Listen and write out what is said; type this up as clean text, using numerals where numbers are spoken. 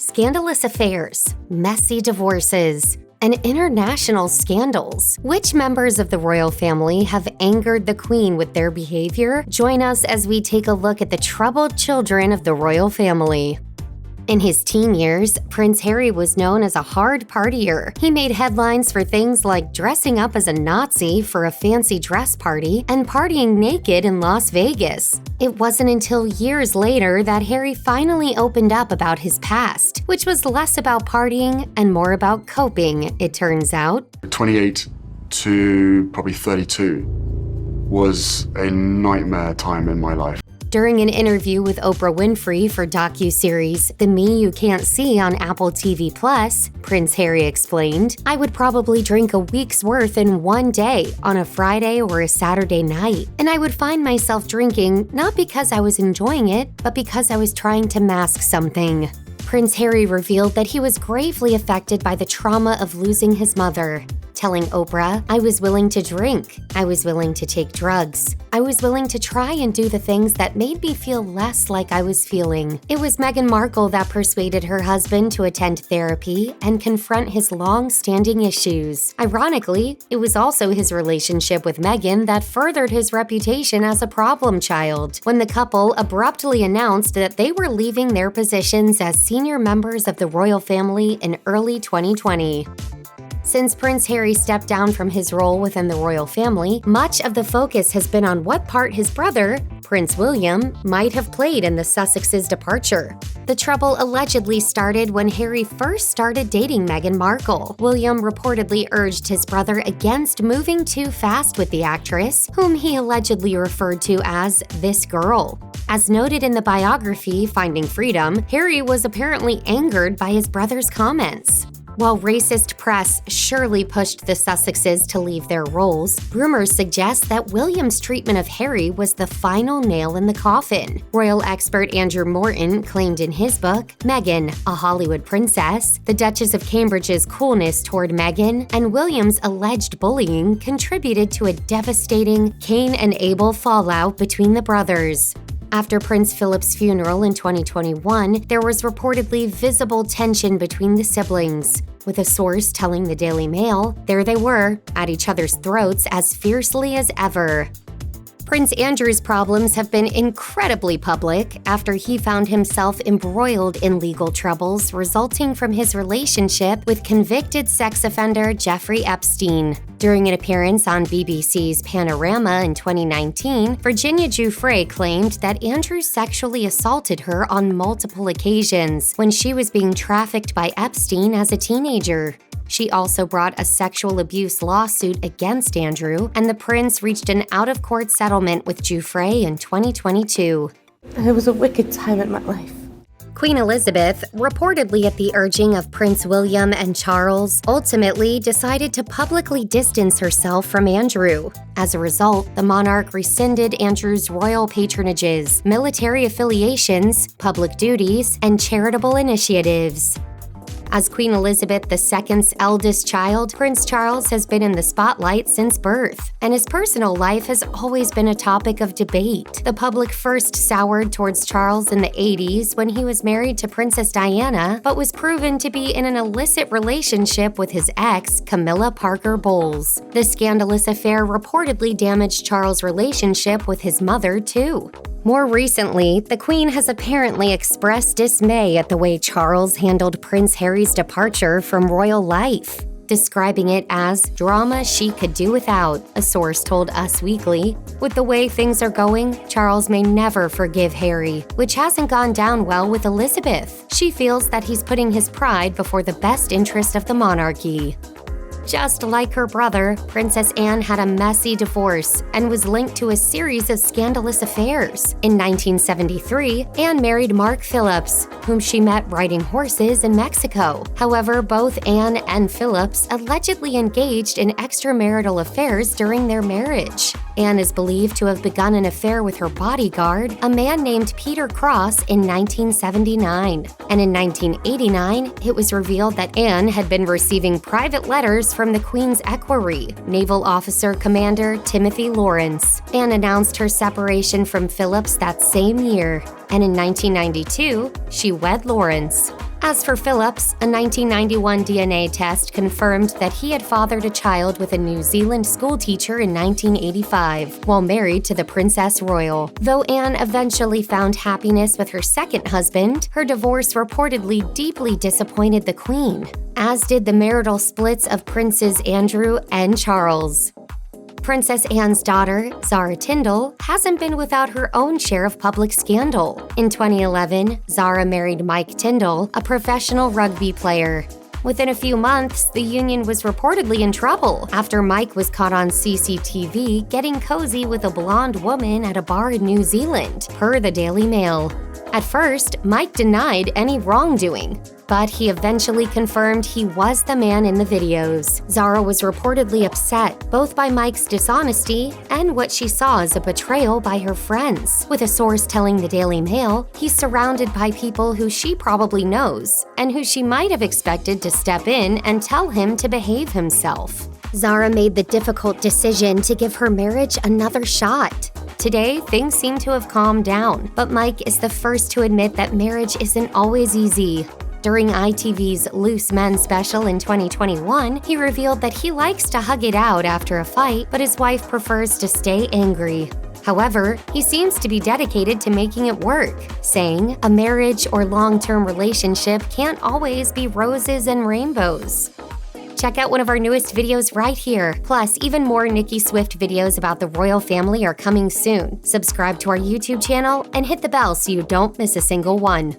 scandalous affairs, messy divorces, and international scandals. Which members of the royal family have angered the Queen with their behavior? Join us as we take a look at the troubled children of the royal family. In his teen years, Prince Harry was known as a hard partier. He made headlines for things like dressing up as a Nazi for a fancy dress party and partying naked in Las Vegas. It wasn't until years later that Harry finally opened up about his past, which was less about partying and more about coping, it turns out. 28 to probably 32 was a nightmare time in my life. During an interview with Oprah Winfrey for docuseries The Me You Can't See on Apple TV+, Prince Harry explained, "I would probably drink a week's worth in one day on a Friday or a Saturday night. And I would find myself drinking not because I was enjoying it, but because I was trying to mask something." Prince Harry revealed that he was gravely affected by the trauma of losing his mother, telling Oprah, "I was willing to drink. I was willing to take drugs. I was willing to try and do the things that made me feel less like I was feeling." It was Meghan Markle that persuaded her husband to attend therapy and confront his long-standing issues. Ironically, it was also his relationship with Meghan that furthered his reputation as a problem child, when the couple abruptly announced that they were leaving their positions as senior members of the royal family in early 2020. Since Prince Harry stepped down from his role within the royal family, much of the focus has been on what part his brother, Prince William, might have played in the Sussexes' departure. The trouble allegedly started when Harry first started dating Meghan Markle. William reportedly urged his brother against moving too fast with the actress, whom he allegedly referred to as "this girl." As noted in the biography Finding Freedom, Harry was apparently angered by his brother's comments. While racist press surely pushed the Sussexes to leave their roles, rumors suggest that William's treatment of Harry was the final nail in the coffin. Royal expert Andrew Morton claimed in his book, Meghan, A Hollywood Princess, the Duchess of Cambridge's coolness toward Meghan and William's alleged bullying contributed to a devastating Cain and Abel fallout between the brothers. After Prince Philip's funeral in 2021, there was reportedly visible tension between the siblings, with a source telling the Daily Mail, there they were, at each other's throats as fiercely as ever. Prince Andrew's problems have been incredibly public after he found himself embroiled in legal troubles resulting from his relationship with convicted sex offender Jeffrey Epstein. During an appearance on BBC's Panorama in 2019, Virginia Giuffre claimed that Andrew sexually assaulted her on multiple occasions when she was being trafficked by Epstein as a teenager. She also brought a sexual abuse lawsuit against Andrew, and the prince reached an out-of-court settlement with Giuffre in 2022. It was a wicked time in my life. Queen Elizabeth, reportedly at the urging of Prince William and Charles, ultimately decided to publicly distance herself from Andrew. As a result, the monarch rescinded Andrew's royal patronages, military affiliations, public duties, and charitable initiatives. As Queen Elizabeth II's eldest child, Prince Charles has been in the spotlight since birth, and his personal life has always been a topic of debate. The public first soured towards Charles in the 80s when he was married to Princess Diana, but was proven to be in an illicit relationship with his ex, Camilla Parker Bowles. The scandalous affair reportedly damaged Charles' relationship with his mother, too. More recently, the Queen has apparently expressed dismay at the way Charles handled Prince Harry's departure from royal life, describing it as drama she could do without, a source told Us Weekly. With the way things are going, Charles may never forgive Harry, which hasn't gone down well with Elizabeth. She feels that he's putting his pride before the best interest of the monarchy. Just like her brother, Princess Anne had a messy divorce and was linked to a series of scandalous affairs. In 1973, Anne married Mark Phillips, whom she met riding horses in Mexico. However, both Anne and Phillips allegedly engaged in extramarital affairs during their marriage. Anne is believed to have begun an affair with her bodyguard, a man named Peter Cross, in 1979. And in 1989, it was revealed that Anne had been receiving private letters from the Queen's equerry, Naval Officer Commander Timothy Lawrence. Anne announced her separation from Phillips that same year, and in 1992, she wed Lawrence. As for Phillips, a 1991 DNA test confirmed that he had fathered a child with a New Zealand schoolteacher in 1985, while married to the Princess Royal. Though Anne eventually found happiness with her second husband, her divorce reportedly deeply disappointed the Queen, as did the marital splits of Princes Andrew and Charles. Princess Anne's daughter, Zara Tindall, hasn't been without her own share of public scandal. In 2011, Zara married Mike Tindall, a professional rugby player. Within a few months, the union was reportedly in trouble after Mike was caught on CCTV getting cozy with a blonde woman at a bar in New Zealand, per the Daily Mail. At first, Mike denied any wrongdoing, but he eventually confirmed he was the man in the videos. Zara was reportedly upset both by Mike's dishonesty and what she saw as a betrayal by her friends, with a source telling the Daily Mail he's surrounded by people who she probably knows and who she might have expected to step in and tell him to behave himself. Zara made the difficult decision to give her marriage another shot. Today, things seem to have calmed down, but Mike is the first to admit that marriage isn't always easy. During ITV's Loose Men special in 2021, he revealed that he likes to hug it out after a fight, but his wife prefers to stay angry. However, he seems to be dedicated to making it work, saying, "A marriage or long-term relationship can't always be roses and rainbows." Check out one of our newest videos right here. Plus, even more Nicki Swift videos about the royal family are coming soon. Subscribe to our YouTube channel and hit the bell so you don't miss a single one.